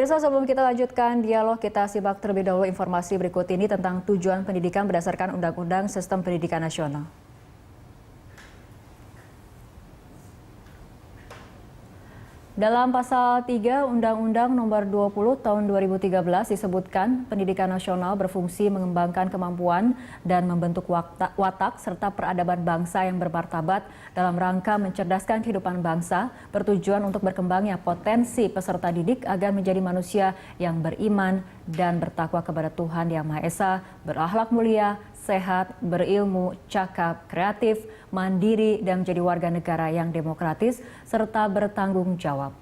Tirsa, sebelum kita lanjutkan dialog, kita simak terlebih dahulu informasi berikut ini tentang tujuan pendidikan berdasarkan Undang-Undang Sistem Pendidikan Nasional. Dalam pasal 3 Undang-Undang Nomor 20 Tahun 2013 disebutkan pendidikan nasional berfungsi mengembangkan kemampuan dan membentuk watak serta peradaban bangsa yang bermartabat dalam rangka mencerdaskan kehidupan bangsa, bertujuan untuk berkembangnya potensi peserta didik agar menjadi manusia yang beriman dan bertakwa kepada Tuhan Yang Maha Esa, berakhlak mulia, sehat, berilmu, cakap, kreatif, mandiri, dan menjadi warga negara yang demokratis serta bertanggung jawab.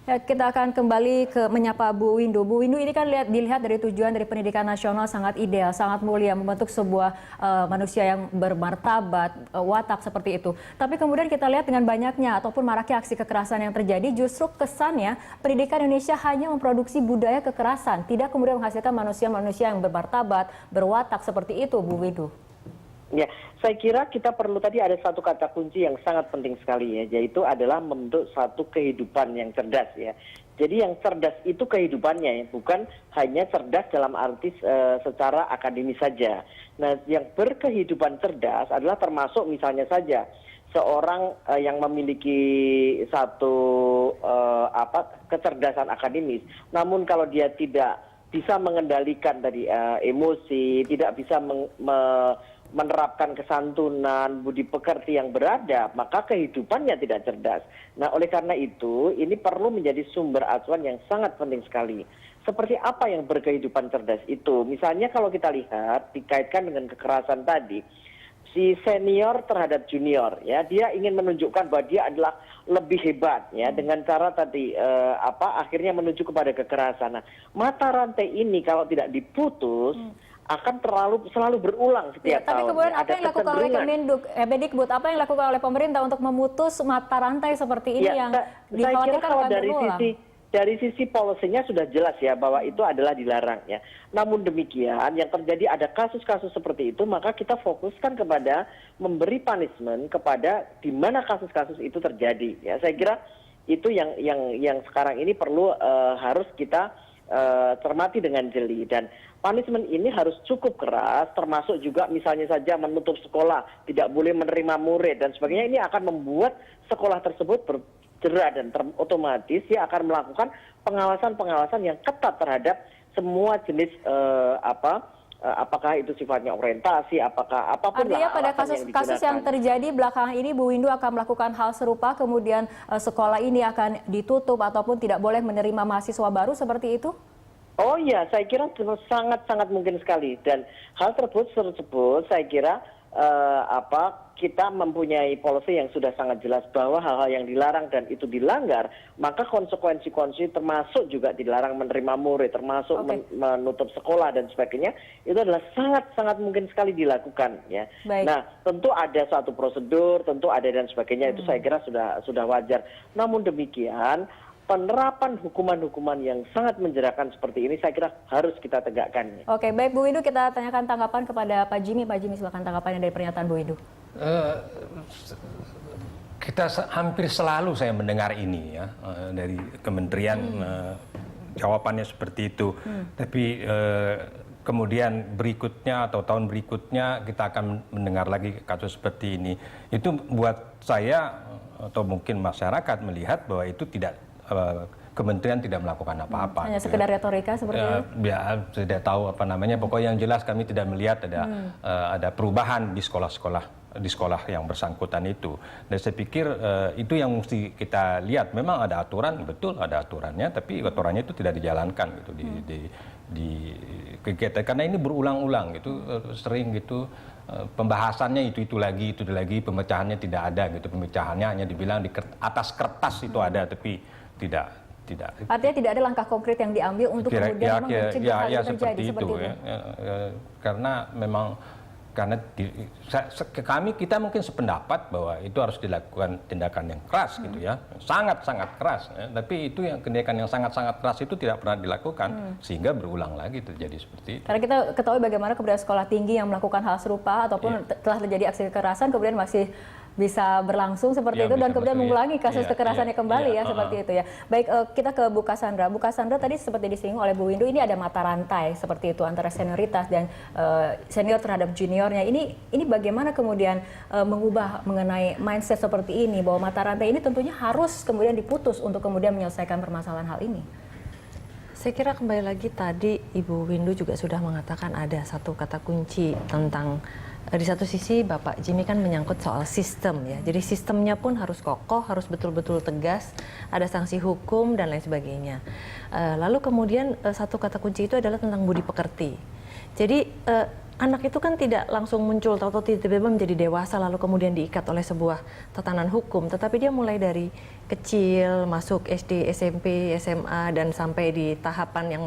Ya, kita akan kembali menyapa Bu Windu. Bu Windu, ini kan dilihat dari tujuan dari pendidikan nasional sangat ideal, sangat mulia, membentuk sebuah manusia yang bermartabat, watak seperti itu. Tapi kemudian kita lihat dengan banyaknya ataupun maraknya aksi kekerasan yang terjadi, justru kesannya pendidikan Indonesia hanya memproduksi budaya kekerasan, tidak kemudian menghasilkan manusia-manusia yang bermartabat, berwatak seperti itu, Bu Windu. Ya, saya kira kita perlu tadi ada satu kata kunci yang sangat penting sekali ya, yaitu adalah membentuk satu kehidupan yang cerdas ya. Jadi yang cerdas itu kehidupannya ya, bukan hanya cerdas dalam arti secara akademis saja. Nah, yang berkehidupan cerdas adalah termasuk misalnya saja seorang yang memiliki satu kecerdasan akademis, namun kalau dia tidak bisa mengendalikan tadi emosi, tidak bisa menerapkan kesantunan, budi pekerti yang beradab, maka kehidupannya tidak cerdas. Nah, oleh karena itu, ini perlu menjadi sumber acuan yang sangat penting sekali. Seperti apa yang berkehidupan cerdas itu? Misalnya kalau kita lihat, dikaitkan dengan kekerasan tadi, si senior terhadap junior, ya, dia ingin menunjukkan bahwa dia adalah lebih hebat, ya, dengan cara tadi akhirnya menuju kepada kekerasan. Nah, mata rantai ini kalau tidak diputus, akan selalu berulang setiap tahun. Tapi kemudian apa yang dilakukan oleh Kemendikbud, apa yang dilakukan oleh pemerintah untuk memutus mata rantai seperti ini yang dikhawatirkan akan berulang? Dari sisi policy-nya sudah jelas ya bahwa itu adalah dilarang ya. Namun demikian yang terjadi ada kasus-kasus seperti itu, maka kita fokuskan kepada memberi punishment kepada di mana kasus-kasus itu terjadi ya. Saya kira itu yang sekarang ini perlu harus kita cermati dengan jeli, dan punishment ini harus cukup keras, termasuk juga misalnya saja menutup sekolah, tidak boleh menerima murid dan sebagainya. Ini akan membuat sekolah tersebut berjerat dan otomatis dia akan melakukan pengawasan-pengawasan yang ketat terhadap semua jenis apakah itu sifatnya orientasi, apakah apapun. Artinya pada kasus-kasus yang terjadi belakangan ini, Bu Windu akan melakukan hal serupa, kemudian sekolah ini akan ditutup ataupun tidak boleh menerima mahasiswa baru seperti itu? Oh iya, saya kira sangat-sangat mungkin sekali, dan hal tersebut saya kira kita mempunyai policy yang sudah sangat jelas bahwa hal-hal yang dilarang dan itu dilanggar, maka konsekuensi termasuk juga dilarang menerima murid, termasuk menutup sekolah dan sebagainya, itu adalah sangat-sangat mungkin sekali dilakukan ya. Nah, tentu ada suatu prosedur, tentu ada dan sebagainya, itu saya kira sudah wajar. Namun demikian, penerapan hukuman-hukuman yang sangat menjeratkan seperti ini saya kira harus kita tegakkan. Oke, baik Bu Windu, kita tanyakan tanggapan kepada Pak Jimmy. Pak Jimmy, silakan tanggapannya dari pernyataan Bu Windu. Kita hampir selalu saya mendengar ini ya dari kementerian jawabannya seperti itu. Tapi kemudian berikutnya atau tahun berikutnya kita akan mendengar lagi kasus seperti ini. Itu buat saya atau mungkin masyarakat melihat bahwa itu kementerian tidak melakukan apa-apa. Hanya sekedar retorika seperti itu? Ya, tidak tahu apa namanya. Pokoknya yang jelas kami tidak melihat ada perubahan di sekolah yang bersangkutan itu. Dan saya pikir itu yang mesti kita lihat. Memang ada aturan, betul ada aturannya, tapi aturannya itu tidak dijalankan gitu di kegiatan. Karena ini berulang-ulang gitu, sering gitu. Pembahasannya itu lagi, pemecahannya tidak ada gitu. Pemecahannya hanya dibilang di atas kertas itu ada, tapi tidak. Artinya tidak ada langkah konkret yang diambil untuk kemudian mencegah hal itu terjadi seperti itu. Karena memang karena kita mungkin sependapat bahwa itu harus dilakukan tindakan yang keras gitu ya, sangat-sangat keras. Tapi itu yang tindakan yang sangat-sangat keras itu tidak pernah dilakukan sehingga berulang lagi terjadi seperti itu. Karena kita ketahui bagaimana kemudian sekolah tinggi yang melakukan hal serupa ataupun telah terjadi aksi kekerasan kemudian masih bisa berlangsung seperti itu dan kemudian mengulangi kasus kekerasannya kembali ya seperti itu ya. Baik, kita ke Bu Cassandra. Bu Cassandra tadi seperti disinggung oleh Bu Windu, ini ada mata rantai seperti itu antara senioritas dan senior terhadap juniornya. Ini bagaimana kemudian mengubah mengenai mindset seperti ini bahwa mata rantai ini tentunya harus kemudian diputus untuk kemudian menyelesaikan permasalahan hal ini. Saya kira kembali lagi tadi Ibu Windu juga sudah mengatakan ada satu kata kunci tentang di satu sisi Bapak Jimmy kan menyangkut soal sistem ya. Jadi sistemnya pun harus kokoh, harus betul-betul tegas, ada sanksi hukum dan lain sebagainya. Lalu kemudian satu kata kunci itu adalah tentang budi pekerti. Jadi anak itu kan tidak langsung muncul atau tiba-tiba menjadi dewasa lalu kemudian diikat oleh sebuah tatanan hukum, tetapi dia mulai dari kecil masuk SD, SMP, SMA dan sampai di tahapan yang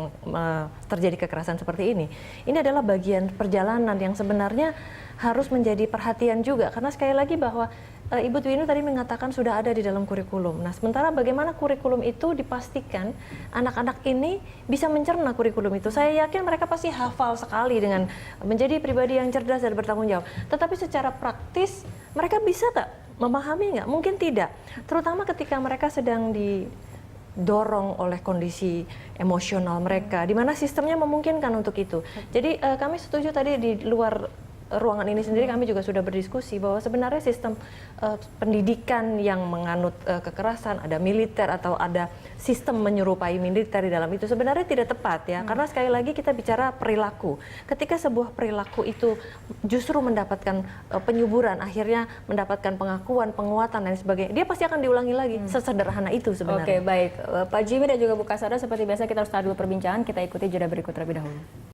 terjadi kekerasan seperti ini. Ini adalah bagian perjalanan yang sebenarnya harus menjadi perhatian juga karena sekali lagi bahwa Ibu Windu tadi mengatakan sudah ada di dalam kurikulum. Nah, sementara bagaimana kurikulum itu dipastikan anak-anak ini bisa mencerna kurikulum itu. Saya yakin mereka pasti hafal sekali dengan menjadi pribadi yang cerdas dan bertanggung jawab. Tetapi secara praktis mereka bisa nggak memahami nggak? Mungkin tidak. Terutama ketika mereka sedang didorong oleh kondisi emosional mereka, di mana sistemnya memungkinkan untuk itu. Jadi kami setuju tadi di luar ruangan ini sendiri kami juga sudah berdiskusi bahwa sebenarnya sistem pendidikan yang menganut kekerasan, ada militer atau ada sistem menyerupai militer di dalam itu sebenarnya tidak tepat ya, karena sekali lagi kita bicara perilaku. Ketika sebuah perilaku itu justru mendapatkan penyuburan, akhirnya mendapatkan pengakuan, penguatan dan sebagainya, dia pasti akan diulangi lagi. Sesederhana itu sebenarnya. Oke, baik. Pak Jimmy dan juga Bu Cassandra, seperti biasa kita harus tahan dulu perbincangan, kita ikuti jeda berikut terlebih dahulu.